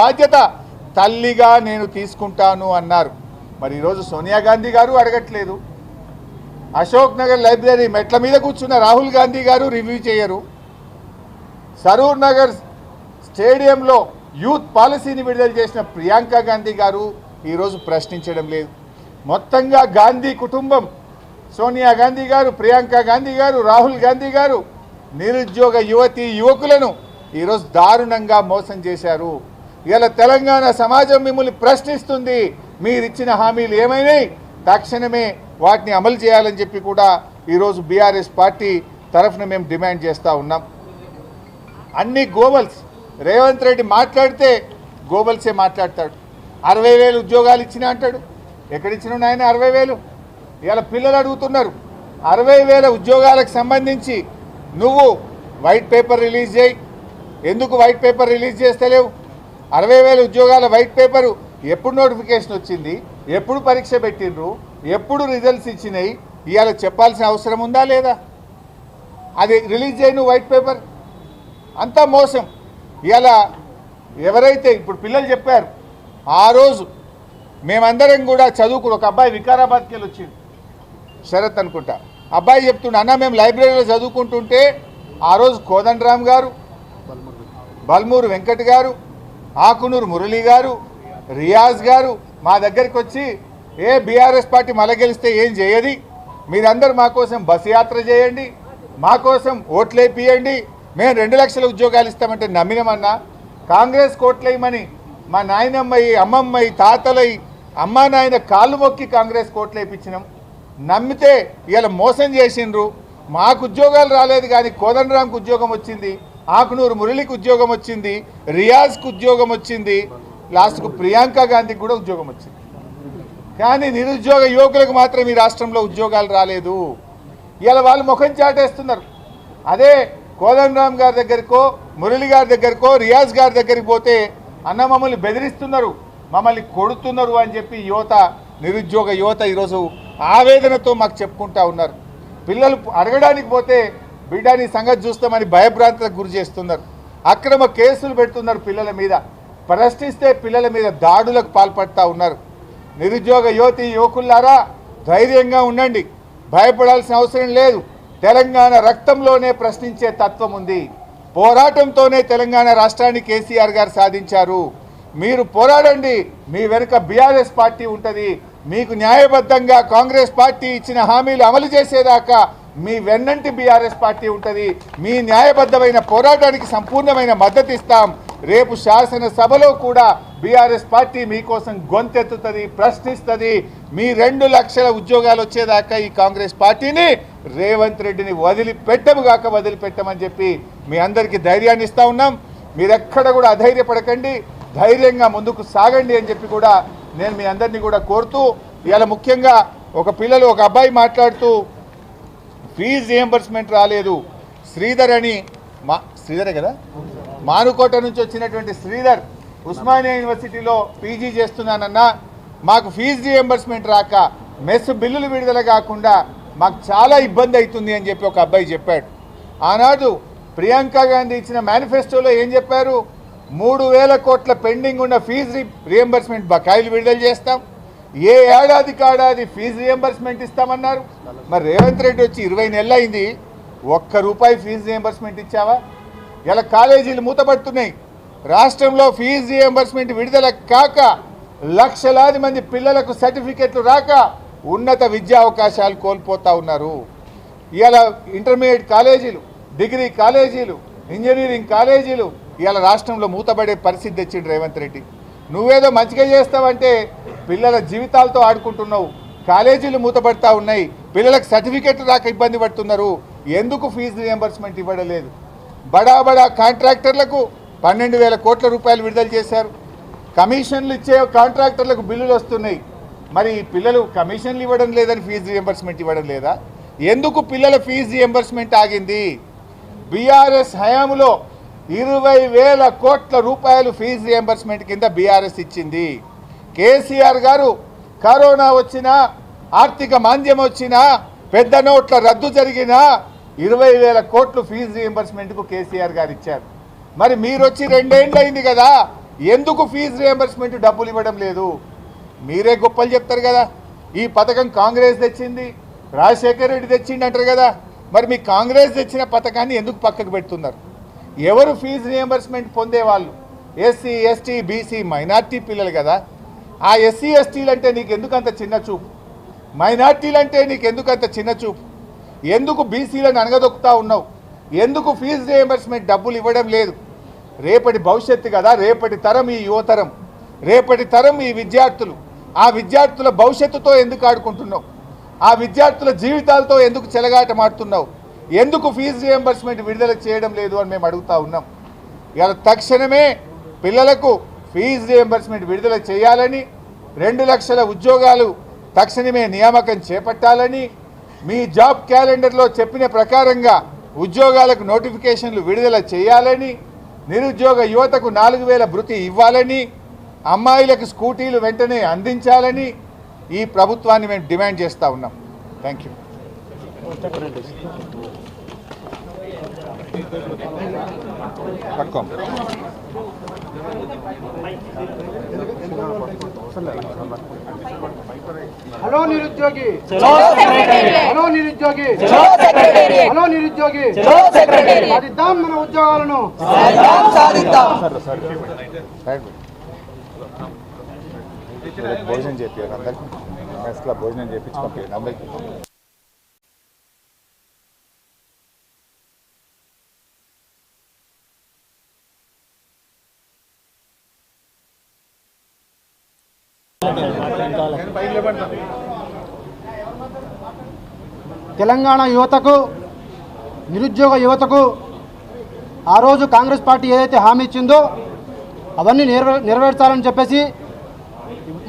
బాధ్యత తల్లిగా నేను తీసుకుంటాను అన్నారు. మరి ఈరోజు సోనియా గాంధీ గారు అడగట్లేదు, అశోక్ నగర్ లైబ్రరీ మెట్ల మీద కూర్చున్న రాహుల్ గాంధీ గారు రివ్యూ చేయరు, సరూర్ నగర్ స్టేడియంలో యూత్ పాలసీని విడుదల చేసిన ప్రియాంక గాంధీ గారు ఈరోజు ప్రశ్నించడం లేదు. మొత్తంగా గాంధీ కుటుంబం, సోనియా గాంధీ గారు, ప్రియాంక గాంధీ గారు, రాహుల్ గాంధీ గారు నిరుద్యోగ యువతి యువకులను ఈరోజు దారుణంగా మోసం చేశారు. ఇలా తెలంగాణ సమాజం మిమ్మల్ని ప్రశ్నిస్తుంది, మీరిచ్చిన హామీలు ఏమైనాయి, తక్షణమే వాటిని అమలు చేయాలని చెప్పి కూడా ఈరోజు బీఆర్ఎస్ పార్టీ తరఫున మేము డిమాండ్ చేస్తూ ఉన్నాం. అన్ని గోబల్స్, రేవంత్ రెడ్డి మాట్లాడితే గోబల్సే మాట్లాడతాడు. 60,000 ఉద్యోగాలు ఇచ్చినా అంటాడు. ఎక్కడిచ్చిన ఆయన 60,000? ఇలా పిల్లలు అడుగుతున్నారు. 60,000 ఉద్యోగాలకు సంబంధించి నువ్వు వైట్ పేపర్ రిలీజ్ చేయి. ఎందుకు వైట్ పేపర్ రిలీజ్ చేస్తలేవు? 60,000 ఉద్యోగాల వైట్ పేపరు ఎప్పుడు నోటిఫికేషన్ వచ్చింది, ఎప్పుడు పరీక్ష పెట్టిండ్రు, ఎప్పుడు రిజల్ట్స్ ఇచ్చినాయి, ఇవాళ చెప్పాల్సిన అవసరం ఉందా లేదా? అది రిలీజ్ చేయి నువ్వు వైట్ పేపర్. అంతా మోసం. ఇలా ఎవరైతే ఇప్పుడు పిల్లలు చెప్పారు, ఆ రోజు మేమందరం కూడా చదువుకుని ఒక అబ్బాయి వికారాబాద్కి వెళ్ళి వచ్చింది, శరత్ అనుకుంటా, అబ్బాయి చెప్తుండే, అన్న మేము లైబ్రరీలో చదువుకుంటుంటే ఆ రోజు కోదండరామ్ గారు, బల్మూరు వెంకట్ గారు, ఆకునూరు మురళి గారు, రియాజ్ గారు మా దగ్గరికి వచ్చి, బీఆర్ఎస్ పార్టీ మళ్ళీ గెలిస్తే ఏం చేయది, మీరందరూ మా కోసం బస్సు యాత్ర చేయండి, మా కోసం ఓట్లేపియండి, మేము 2 లక్షల ఉద్యోగాలు ఇస్తామంటే నమ్మినామన్నా. కాంగ్రెస్ కోట్లేయమని మా నాయనమ్మయి, అమ్మమ్మయి, తాతలై, అమ్మా నాయన కాళ్ళు మొక్కి కాంగ్రెస్ కోట్లేపించినాం. నమ్మితే ఇలా మోసం చేసిండ్రు. మాకు ఉద్యోగాలు రాలేదు, కానీ కోదండరాంకు ఉద్యోగం వచ్చింది, ఆకునూరు మురళికి ఉద్యోగం వచ్చింది, రియాజ్కు ఉద్యోగం వచ్చింది, లాస్ట్కు ప్రియాంక గాంధీకి కూడా ఉద్యోగం వచ్చింది. కానీ నిరుద్యోగ యువకులకు మాత్రం ఈ రాష్ట్రంలో ఉద్యోగాలు రాలేదు. ఇలా వాళ్ళు ముఖం చాటేస్తున్నారు. అదే కోదండరామ్ గారి దగ్గరకో, మురళి గారి దగ్గరకో, రియాజ్ గారి దగ్గరికి పోతే అన్న మమ్మల్ని బెదిరిస్తున్నారు, మమ్మల్ని కొడుతున్నారు అని చెప్పి యువత, నిరుద్యోగ యువత ఈరోజు ఆవేదనతో మాకు చెప్పుకుంటా ఉన్నారు. పిల్లలు అడగడానికి పోతే బిడ్డని సంగతి చూస్తామని భయభ్రాంతులకు గురి చేస్తున్నారు. అక్రమ కేసులు పెడుతున్నారు పిల్లల మీద, ప్రశ్నిస్తే పిల్లల మీద దాడులకు పాల్పడతా ఉన్నారు. నిరుద్యోగ యువతి యువకులారా ధైర్యంగా ఉండండి, భయపడాల్సిన అవసరం లేదు. తెలంగాణ రక్తంలోనే ప్రశ్నించే తత్వం ఉంది. పోరాటంతోనే తెలంగాణ రాష్ట్రాన్ని కేసీఆర్ గారు సాధించారు. మీరు పోరాడండి, మీ వెనుక బీఆర్ఎస్ పార్టీ ఉంటుంది. మీకు న్యాయబద్ధంగా కాంగ్రెస్ పార్టీ ఇచ్చిన హామీలు అమలు చేసేదాకా మీ వెన్నంటి బీఆర్ఎస్ పార్టీ ఉంటుంది. మీ న్యాయబద్ధమైన పోరాటానికి సంపూర్ణమైన మద్దతు ఇస్తాం. రేపు శాసనసభలో కూడా బీఆర్ఎస్ పార్టీ మీకోసం గొంతెత్తుతుంది, ప్రశ్నిస్తుంది. మీ 2 లక్షల ఉద్యోగాలు వచ్చేదాకా ఈ కాంగ్రెస్ పార్టీని, రేవంత్ రెడ్డిని వదిలిపెట్టమని చెప్పి మీ అందరికీ ధైర్యాన్ని ఇస్తా ఉన్నాం. మీరెక్కడ కూడా అధైర్యపడకండి, ధైర్యంగా ముందుకు సాగండి అని చెప్పి కూడా నేను మీ అందరినీ కూడా కోరుతూ, ఇవాళ ముఖ్యంగా ఒక అబ్బాయి మాట్లాడుతూ ఫీజు రియంబర్స్మెంట్ రాలేదు, శ్రీధర్ అని, శ్రీధరే కదా, మానుకోట నుంచి వచ్చినటువంటి శ్రీధర్ ఉస్మానియా యూనివర్సిటీలో పీజీ చేస్తున్నానన్నా, మాకు ఫీజు రియంబర్స్మెంట్ రాక మెస్ బిల్లులు విడుదల కాకుండా మాకు చాలా ఇబ్బంది అవుతుంది అని చెప్పి ఒక అబ్బాయి చెప్పాడు. ఆనాడు ప్రియాంక గాంధీ ఇచ్చిన మేనిఫెస్టోలో ఏం చెప్పారు? 3,000 కోట్ల పెండింగ్ ఉన్న ఫీజు రియంబర్స్మెంట్ బకాయిలు విడుదల చేస్తాం, ఏ ఏడాది ఫీజు రియంబర్స్మెంట్ ఇస్తామన్నారు. మరి రేవంత్ రెడ్డి వచ్చి 20 నెలలు అయింది, ₹1 ఫీజు రియంబర్స్మెంట్ ఇచ్చావా? ఇలా కాలేజీలు మూతపడుతున్నాయి. రాష్ట్రంలో ఫీజు రియంబర్స్మెంట్ విడుదల కాక లక్షలాది మంది పిల్లలకు సర్టిఫికెట్లు రాక ఉన్నత విద్యా అవకాశాలు కోల్పోతూ ఉన్నారు. ఇలా ఇంటర్మీడియట్ కాలేజీలు, డిగ్రీ కాలేజీలు, ఇంజనీరింగ్ కాలేజీలు ఇలా రాష్ట్రంలో మూతపడే పరిస్థితి తెచ్చిండు రేవంత్ రెడ్డి. నువ్వేదో మంచిగా చేస్తావంటే పిల్లల జీవితాలతో ఆడుకుంటున్నావు. కాలేజీలు మూతపడతా ఉన్నాయి, పిల్లలకు సర్టిఫికెట్లు రాక ఇబ్బంది పడుతున్నారు. ఎందుకు ఫీజు రియంబర్స్మెంట్ ఇవ్వడలేదు? బడా కాంట్రాక్టర్లకు 12,000 కోట్ల రూపాయలు విడుదల చేశారు. కమిషన్లు ఇచ్చే కాంట్రాక్టర్లకు బిల్లులు వస్తున్నాయి. మరి పిల్లలు కమిషన్లు ఇవ్వడం లేదని ఫీజు రియంబర్స్మెంట్ ఇవ్వడం లేదా? ఎందుకు పిల్లల ఫీజు రియంబర్స్మెంట్ ఆగింది? బీఆర్ఎస్ హయాంలో 20,000 కోట్ల రూపాయలు ఫీజు రియంబర్స్మెంట్ కింద బీఆర్ఎస్ ఇచ్చింది. కేసీఆర్ గారు కరోనా వచ్చినా, ఆర్థిక మాంద్యం వచ్చినా, పెద్ద నోట్ల రద్దు జరిగినా 20,000 కోట్లు ఫీజు రియంబర్స్మెంట్కు కేసీఆర్ గారు ఇచ్చారు. మరి మీరు వచ్చి 2 ఏళ్ళు అయింది కదా, ఎందుకు ఫీజు రియంబర్స్మెంట్ డబ్బులు ఇవ్వడం లేదు? మీరే గొప్పలు చెప్తారు కదా, ఈ పథకం కాంగ్రెస్ తెచ్చింది, రాజశేఖర రెడ్డి తెచ్చిండి అంటారు కదా. మరి మీ కాంగ్రెస్ తెచ్చిన పథకాన్ని ఎందుకు పక్కకు పెడుతున్నారు? ఎవరు ఫీజు రియంబర్స్మెంట్ పొందేవాళ్ళు? ఎస్సీ, ఎస్టీ, బీసీ, మైనార్టీ పిల్లలు కదా. ఆ ఎస్సీ, ఎస్టీలు అంటే నీకు ఎందుకు అంత చిన్న చూపు? మైనార్టీలు అంటే నీకు ఎందుకు అంత చిన్న చూపు? ఎందుకు బీసీలను అనగదొక్కుతా ఉన్నావు? ఎందుకు ఫీజు రియంబర్స్మెంట్ డబ్బులు ఇవ్వడం లేదు? రేపటి భవిష్యత్తు కదా, రేపటి తరం ఈ యువతరం, రేపటి తరం ఈ విద్యార్థులు. ఆ విద్యార్థుల భవిష్యత్తుతో ఎందుకు ఆడుకుంటున్నావు? ఆ విద్యార్థుల జీవితాలతో ఎందుకు చెలగాటమాడుతున్నావు? ఎందుకు ఫీజు రియంబర్స్మెంట్ విడుదల చేయడం లేదు అని మేము అడుగుతా ఉన్నాం. ఇవాళ తక్షణమే పిల్లలకు ఫీజు రియంబర్స్మెంట్ విడుదల చేయాలని, 2 లక్షల ఉద్యోగాలు తక్షణమే నియామకం చేపట్టాలని, మీ జాబ్ క్యాలెండర్లో చెప్పిన ప్రకారంగా ఉద్యోగాలకు నోటిఫికేషన్లు విడుదల చేయాలని, నిరుద్యోగ యువతకు 4000 భృతి ఇవ్వాలని, అమ్మాయిలకు స్కూటీలు వెంటనే అందించాలని ఈ ప్రభుత్వాన్ని మేము డిమాండ్ చేస్తూ ఉన్నాం. Thank you. హలో నిరుద్యోగి, హలో నిరుద్యోగి, హలో నిరుద్యోగి, సాధిద్దాం మన ఉద్యోగాలను. భోజనం చేయాలి అందరికీ, మెస్లో భోజనం చేయించి పంపించండి అందరికీ. తెలంగాణ యువతకు, నిరుద్యోగ యువతకు ఆ రోజు కాంగ్రెస్ పార్టీ ఏదైతే హామీ ఇచ్చిందో అవన్నీ నెరవేర్చాలని చెప్పేసి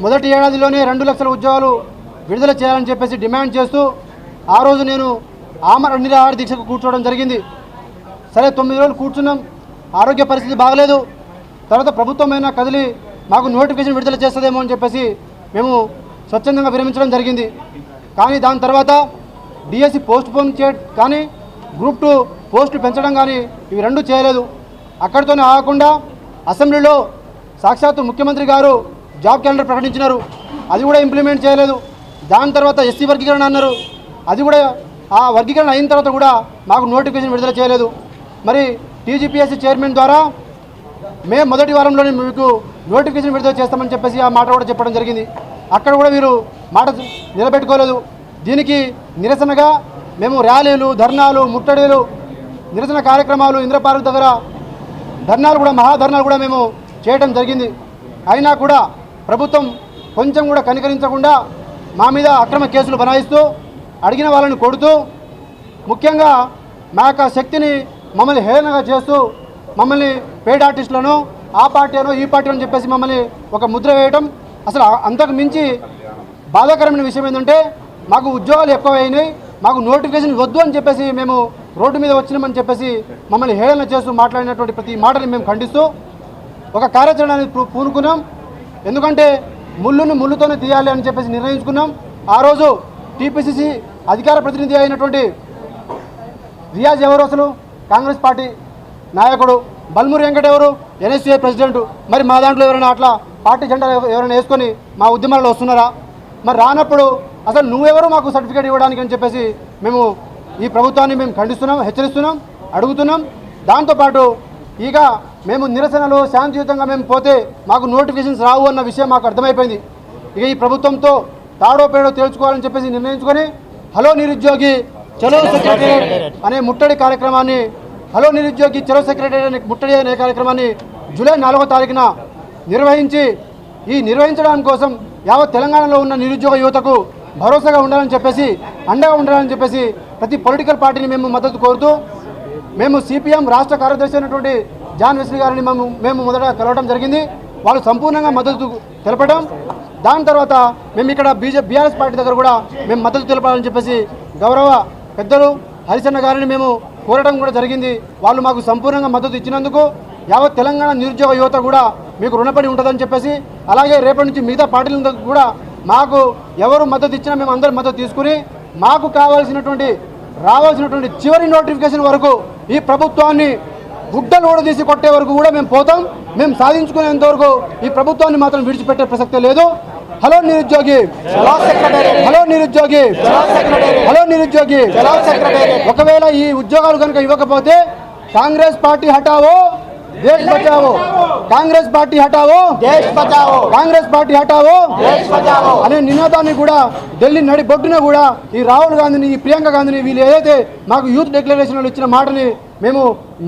మొదటి ఏడాదిలోనే 2 లక్షల ఉద్యోగాలు విడుదల చేయాలని చెప్పేసి డిమాండ్ చేస్తూ ఆ రోజు నేను ఆమరణ నిరాహార దీక్షకు కూర్చోవడం జరిగింది. సరే 9 రోజులు కూర్చున్నాం, ఆరోగ్య పరిస్థితి బాగలేదు. తర్వాత ప్రభుత్వమైనా కదిలి మాకు నోటిఫికేషన్ విడుదల చేస్తుందేమో అని చెప్పేసి మేము స్వచ్ఛందంగా విరమించడం జరిగింది. కానీ దాని తర్వాత డిఎస్సి పోస్ట్ పోన్ చేయడం కానీ, గ్రూప్ 2 పోస్టులు పెంచడం కానీ ఇవి 2 చేయలేదు. అక్కడితోనే ఆగకుండా అసెంబ్లీలో సాక్షాత్తు ముఖ్యమంత్రి గారు జాబ్ క్యాలెండర్ ప్రకటించినారు, అది కూడా ఇంప్లిమెంట్ చేయలేదు. దాని తర్వాత ఎస్సీ వర్గీకరణ అన్నారు, అది కూడా ఆ వర్గీకరణ అయిన తర్వాత కూడా మాకు నోటిఫికేషన్ విడుదల చేయలేదు. మరి టీజీపీఎస్సీ చైర్మన్ ద్వారా మేము మొదటి వారంలోనే మీకు నోటిఫికేషన్ విడుదల చేస్తామని చెప్పేసి ఆ మాట కూడా చెప్పడం జరిగింది. అక్కడ కూడా వీరు మాట నిలబెట్టుకోలేదు. దీనికి నిరసనగా మేము ర్యాలీలు, ధర్నాలు, ముట్టడిలు, నిరసన కార్యక్రమాలు, ఇంద్రపార్క్ దగ్గర ధర్నాలు కూడా, మహాధర్నాలు కూడా మేము చేయడం జరిగింది. అయినా కూడా ప్రభుత్వం కొంచెం కూడా కనికరించకుండా మా మీద అక్రమ కేసులు బనాయిస్తూ, అడిగిన వాళ్ళని కొడుతూ, ముఖ్యంగా మా యొక్క శక్తిని మమ్మల్ని హేళనగా చేస్తూ, మమ్మల్ని పేడ్ ఆర్టిస్టులను ఆ పార్టీ అనో ఈ పార్టీ అని చెప్పేసి మమ్మల్ని ఒక ముద్ర వేయటం. అసలు అంతకు మించి బాధాకరమైన విషయం ఏంటంటే మాకు ఉద్యోగాలు ఎక్కువైనాయి, మాకు నోటిఫికేషన్ వద్దు అని చెప్పేసి మేము రోడ్డు మీద వచ్చినామని చెప్పేసి మమ్మల్ని హేళన చేస్తూ మాట్లాడినటువంటి ప్రతి మాటని మేము ఖండిస్తూ ఒక కార్యాచరణని పూనుకున్నాం. ఎందుకంటే ముళ్ళును ముళ్ళుతోనే తీయాలి అని చెప్పేసి నిర్ణయించుకున్నాం. ఆ రోజు టీపీసీసీ అధికార ప్రతినిధి అయినటువంటి రియాజ్ ఎవరు, అసలు కాంగ్రెస్ పార్టీ నాయకుడు, బల్మూరి వెంకట ఎవరు, ఎన్ఎస్యూఏ ప్రెసిడెంట్. మరి మా దాంట్లో ఎవరైనా అట్లా పార్టీ జెండా ఎవరైనా వేసుకొని మా ఉద్యమాల్లో వస్తున్నారా? మరి రానప్పుడు అసలు నువ్వెవరు మాకు సర్టిఫికేట్ ఇవ్వడానికి అని చెప్పేసి మేము ఈ ప్రభుత్వాన్ని మేము ఖండిస్తున్నాం, హెచ్చరిస్తున్నాం, అడుగుతున్నాం. దాంతోపాటు ఇక మేము నిరసనలు శాంతియుతంగా మేము పోతే మాకు నోటిఫికేషన్స్ రావు అన్న విషయం మాకు అర్థమైపోయింది. ఇక ఈ ప్రభుత్వంతో తాడో పేడో తేల్చుకోవాలని చెప్పేసి నిర్ణయించుకొని హలో నిరుద్యోగి చలో సెక్రటేరియట్ అనే ముట్టడి కార్యక్రమాన్ని, హలో నిరుద్యోగి చలో సెక్రటేరియట్ అనే ముట్టడి అనే కార్యక్రమాన్ని జూలై 4వ తారీఖున నిర్వహించడానికి కోసం యావత్ తెలంగాణలో ఉన్న నిరుద్యోగ యువతకు భరోసాగా ఉండాలని చెప్పేసి, అండగా ఉండాలని చెప్పేసి ప్రతి పొలిటికల్ పార్టీని మేము మద్దతు కోరుతూ, మేము సిపిఎం రాష్ట్ర కార్యదర్శి అయినటువంటి జాన్ వెస్లీ గారిని మేము మొదట కలవడం జరిగింది. వాళ్ళు సంపూర్ణంగా మద్దతు తెలపడం, దాని తర్వాత మేము ఇక్కడ బీఆర్ఎస్ పార్టీ దగ్గర కూడా మేము మద్దతు తెలపాలని చెప్పేసి గౌరవ పెద్దలు హరిశన్న గారిని మేము కోరడం కూడా జరిగింది. వాళ్ళు మాకు సంపూర్ణంగా మద్దతు ఇచ్చినందుకు యావత్ తెలంగాణ నిరుద్యోగ యువత కూడా మీకు రుణపడి ఉంటుందని చెప్పేసి, అలాగే రేపటి నుంచి మిగతా పార్టీల కూడా మాకు ఎవరు మద్దతు ఇచ్చినా మేము అందరూ మద్దతు తీసుకుని మాకు రావాల్సినటువంటి చివరి నోటిఫికేషన్ వరకు ఈ ప్రభుత్వాన్ని గుడ్డలు ఊడదీసి కొట్టే వరకు కూడా మేము పోతాం. మేము సాధించుకునేంత వరకు ఈ ప్రభుత్వాన్ని మాత్రం విడిచిపెట్టే ప్రసక్తే లేదు. హలో నిరుద్యోగి, హలో నిరుద్యోగి, హలో నిరుద్యోగి. ఒకవేళ ఈ ఉద్యోగాలు కనుక ఇవ్వకపోతే కాంగ్రెస్ పార్టీ హటావో దేశ్ బచావో, కాంగ్రెస్ పార్టీ హటావో దేశ్ బచావో, కాంగ్రెస్ పార్టీ హటావో దేశ్ బచావో అనే నినాదాన్ని కూడా ఢిల్లీ నడి బొడ్డున కూడా ఈ రాహుల్ గాంధీని, ఈ ప్రియాంక గాంధీని వీళ్ళు ఏదైతే మాకు యూత్ డిక్లరేషన్లో ఇచ్చిన మాటని మేము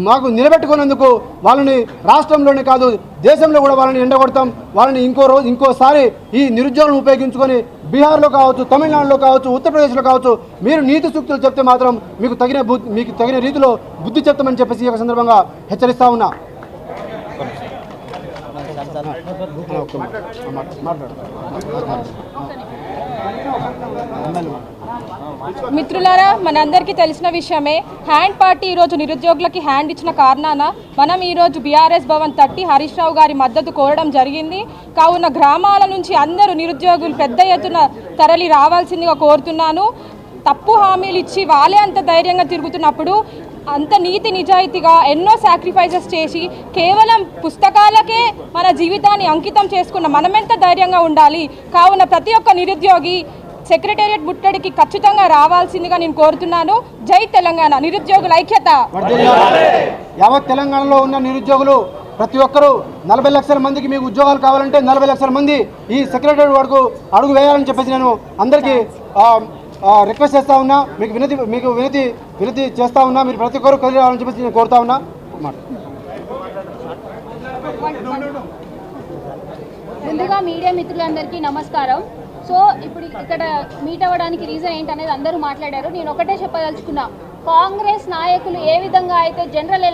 మాకు నిలబెట్టుకున్నందుకు వాళ్ళని రాష్ట్రంలోనే కాదు దేశంలో కూడా వాళ్ళని ఎండగొడతాం. వాళ్ళని ఇంకోసారి ఈ నిరుద్యోగులను ఉపయోగించుకొని బీహార్లో కావచ్చు, తమిళనాడులో కావచ్చు, ఉత్తరప్రదేశ్లో కావచ్చు మీరు నీతి సూక్తులు చెప్తే మాత్రం మీకు తగిన రీతిలో బుద్ధి చెప్తామని చెప్పేసి ఈ సందర్భంగా హెచ్చరిస్తా ఉన్నా. మిత్రులారా, మనందరికీ తెలిసిన విషయమే హ్యాండ్ పార్టీ ఈరోజు నిరుద్యోగులకి హ్యాండ్ ఇచ్చిన కారణాన మనం ఈరోజు బీఆర్ఎస్ భవన్ తట్టి హరీష్ రావు గారి మద్దతు కోరడం జరిగింది. కావున గ్రామాల నుంచి అందరూ నిరుద్యోగులు పెద్ద ఎత్తున తరలి రావాల్సిందిగా కోరుతున్నాను. తప్పు హామీలు ఇచ్చి వాళ్ళే అంత ధైర్యంగా తిరుగుతున్నప్పుడు అంత నీతి నిజాయితీగా ఎన్నో సాక్రిఫైసెస్ చేసి కేవలం పుస్తకాలకే మన జీవితాన్ని అంకితం చేసుకున్న మనమెంత ధైర్యంగా ఉండాలి. కావున ప్రతి ఒక్క నిరుద్యోగి సెక్రటేరియట్ ముట్టడికి ఖచ్చితంగా రావాల్సిందిగా నేను కోరుతున్నాను. జై తెలంగాణ, నిరుద్యోగుల ఐక్యత. యావత్ తెలంగాణలో ఉన్న నిరుద్యోగులు ప్రతి ఒక్కరూ 40 లక్షల మందికి మీకు ఉద్యోగాలు కావాలంటే 40 లక్షల మంది ఈ సెక్రటేరియట్ వరకు అడుగు వేయాలని చెప్పేసి నేను అందరికీ రిక్వెస్ట్ చేస్తా ఉన్నా. మీకు వినతి చేస్తా ఉన్నా. మీరు ప్రతి ఒక్కరు కలిసి రావాలని చెప్పేసి నేను కోరుతా ఉన్నా. ముందుగా మీడియా మిత్రులందరికీ నమస్కారం. సో ఇప్పుడు ఇక్కడ మీట్ అవ్వడానికి రీజన్ ఏంటనేది అందరూ మాట్లాడారు. నేను ఒకటే చెప్పదలుచుకున్నా, కాంగ్రెస్ నాయకులు ఏ విధంగా అయితే జనరల్